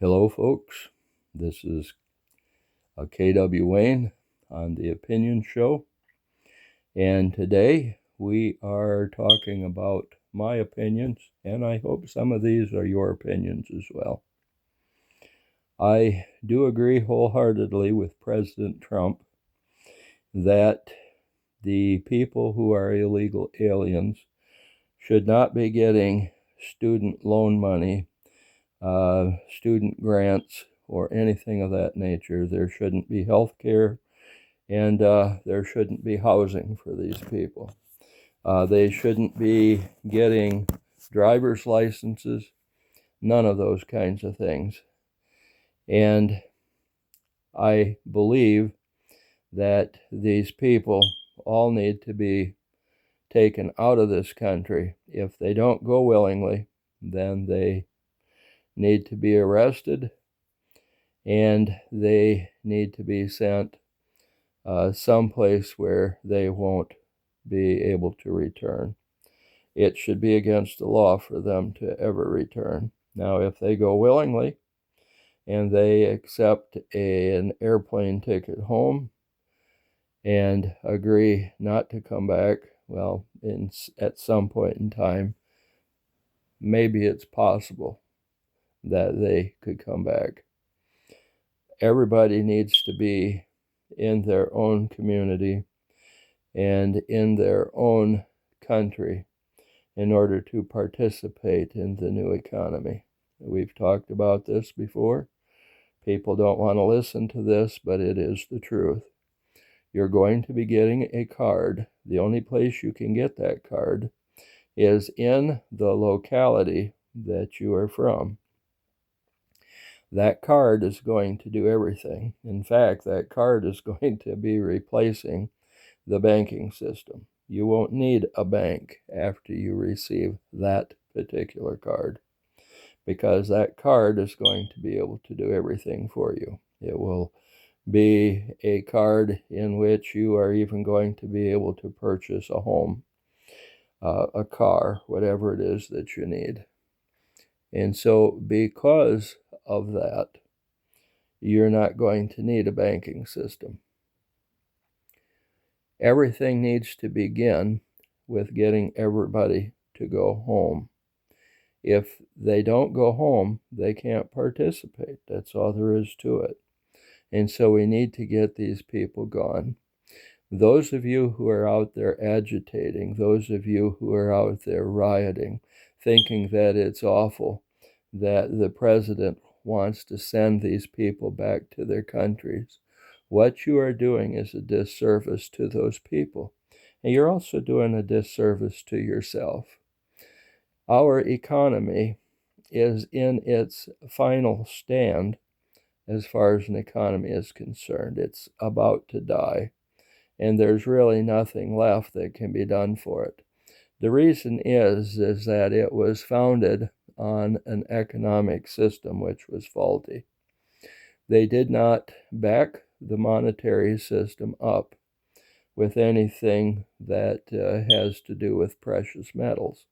Hello, folks. This is KW Wayne on the Opinion Show. And today we are talking about my opinions, and I hope some of these are your opinions as well. I do agree wholeheartedly with President Trump that the people who are illegal aliens should not be getting student loan money, student grants, or anything of that nature. There shouldn't be health care, and there shouldn't be housing for these people. They shouldn't be getting driver's licenses, none of those kinds of things. And I believe that these people all need to be taken out of this country. If they don't go willingly, then they need to be arrested, and they need to be sent someplace where they won't be able to return. It should be against the law for them to ever return. Now, if they go willingly and they accept an airplane ticket home and agree not to come back, well, at some point in time, maybe it's possible that they could come back. Everybody needs to be in their own community and in their own country in order to participate in the new economy. We've talked about this before. People don't want to listen to this, but it is the truth. You're going to be getting a card. The only place you can get that card is in the locality that you are from. That card is going to do everything. In fact, that card is going to be replacing the banking system. You won't need a bank after you receive that particular card, because that card is going to be able to do everything for you. It will be a card in which you are even going to be able to purchase a home, a car, whatever it is that you need. And so because of that, you're not going to need a banking system. Everything needs to begin with getting everybody to go home. If they don't go home, they can't participate. That's all there is to it. And so we need to get these people gone. Those of you who are out there agitating, those of you who are out there rioting, thinking that it's awful that the president wants to send these people back to their countries, what you are doing is a disservice to those people. And you're also doing a disservice to yourself. Our economy is in its final stand as far as an economy is concerned. It's about to die, and there's really nothing left that can be done for it. The reason is that it was founded on an economic system which was faulty. They did not back the monetary system up with anything that has to do with precious metals.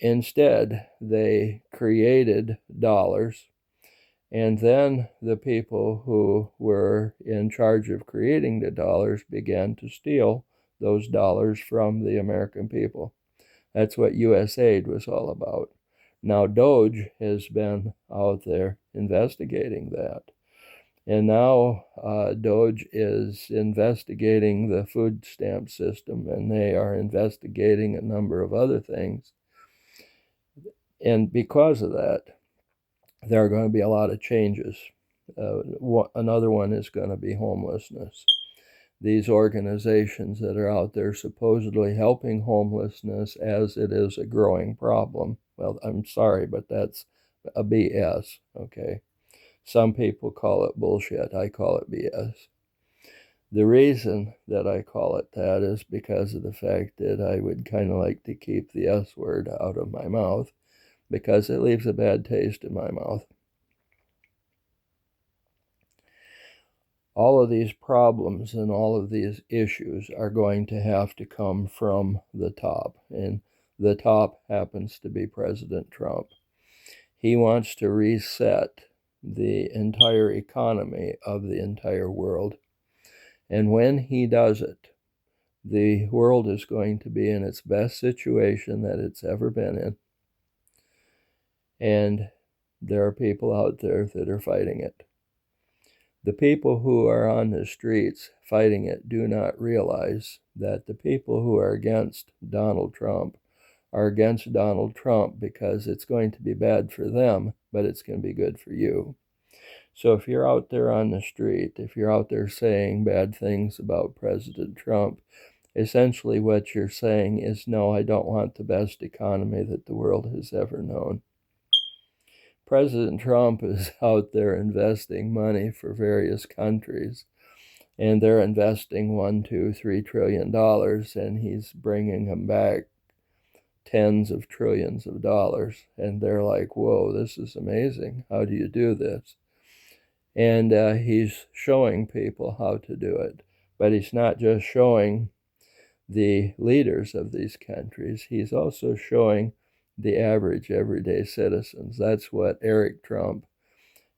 Instead, they created dollars, and then the people who were in charge of creating the dollars began to steal those dollars from the American people. That's what U.S. aid was all about. Now, Doge has been out there investigating that. And now Doge is investigating the food stamp system, and they are investigating a number of other things. And because of that, there are going to be a lot of changes. Another one is going to be homelessness. These organizations that are out there supposedly helping homelessness as it is a growing problem. Well, I'm sorry, but that's a BS, okay? Some people call it bullshit. I call it BS. The reason that I call it that is because of the fact that I would kind of like to keep the S word out of my mouth, because it leaves a bad taste in my mouth. All of these problems and all of these issues are going to have to come from the top, and the top happens to be President Trump. He wants to reset the entire economy of the entire world. And when he does it, the world is going to be in its best situation that it's ever been in. And there are people out there that are fighting it. The people who are on the streets fighting it do not realize that the people who are against Donald Trump are against Donald Trump because it's going to be bad for them, but it's going to be good for you. So if you're out there on the street, if you're out there saying bad things about President Trump, essentially what you're saying is, no, I don't want the best economy that the world has ever known. President Trump is out there investing money for various countries, and they're investing $1, $2, $3 trillion, and he's bringing them back tens of trillions of dollars. And they're like, whoa, this is amazing. How do you do this? And he's showing people how to do it. But he's not just showing the leaders of these countries, he's also showing the average everyday citizens. That's what Eric Trump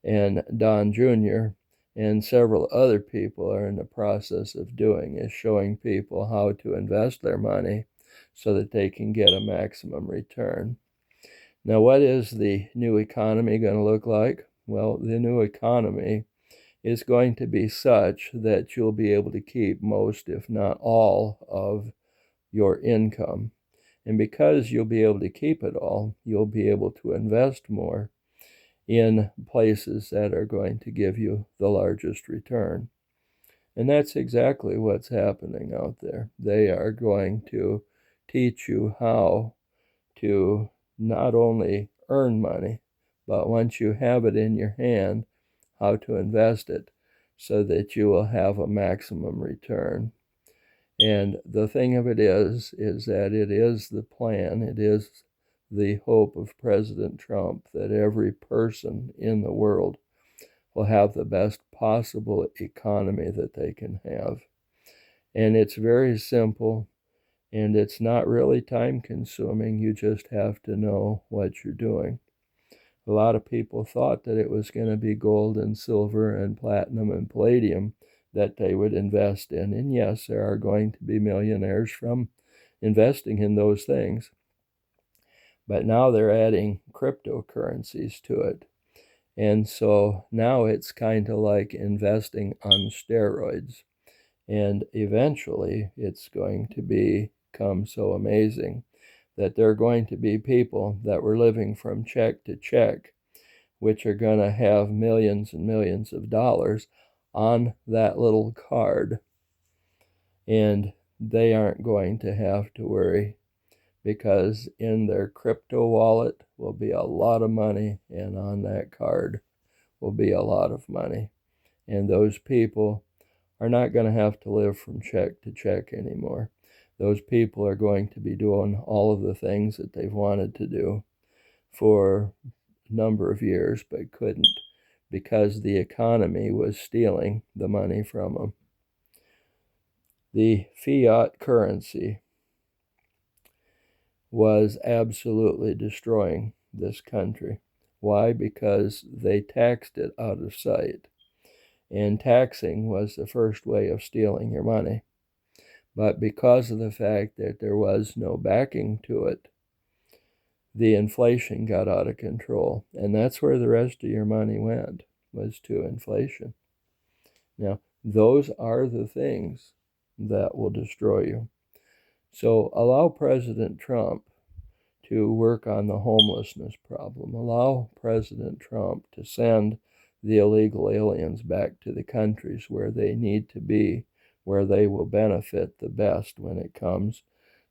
and Don Jr. and several other people are in the process of doing, is showing people how to invest their money so that they can get a maximum return. Now, what is the new economy going to look like? Well, the new economy is going to be such that you'll be able to keep most, if not all, of your income. And because you'll be able to keep it all, you'll be able to invest more in places that are going to give you the largest return. And that's exactly what's happening out there. They are going to teach you how to not only earn money, but once you have it in your hand, how to invest it so that you will have a maximum return. And the thing of it is that it is the plan, it is the hope of President Trump that every person in the world will have the best possible economy that they can have. And it's very simple, and it's not really time consuming. You just have to know what you're doing. A lot of people thought that it was going to be gold and silver and platinum and palladium that they would invest in. And yes, there are going to be millionaires from investing in those things. But now they're adding cryptocurrencies to it. And so now it's kind of like investing on steroids. And eventually it's going to become so amazing that there are going to be people that were living from check to check, which are going to have millions and millions of dollars on that little card. And they aren't going to have to worry, because in their crypto wallet will be a lot of money, and on that card will be a lot of money. And those people are not going to have to live from check to check anymore. Those people are going to be doing all of the things that they've wanted to do for a number of years but couldn't, because the economy was stealing the money from them. The fiat currency was absolutely destroying this country. Why? Because they taxed it out of sight. And taxing was the first way of stealing your money. But because of the fact that there was no backing to it, the inflation got out of control. And that's where the rest of your money went, was to inflation. Now, those are the things that will destroy you. So allow President Trump to work on the homelessness problem. Allow President Trump to send the illegal aliens back to the countries where they need to be, where they will benefit the best when it comes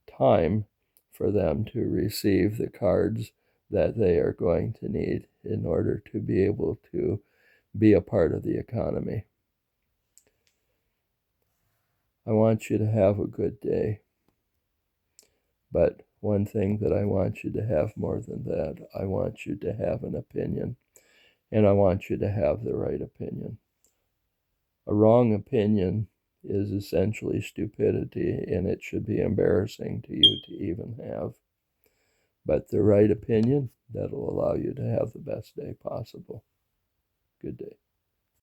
time for them to receive the cards that they are going to need in order to be able to be a part of the economy. I want you to have a good day. But one thing that I want you to have more than that, I want you to have an opinion, and I want you to have the right opinion. A wrong opinion is essentially stupidity, and it should be embarrassing to you to even have. But the right opinion, that'll allow you to have the best day possible. Good day.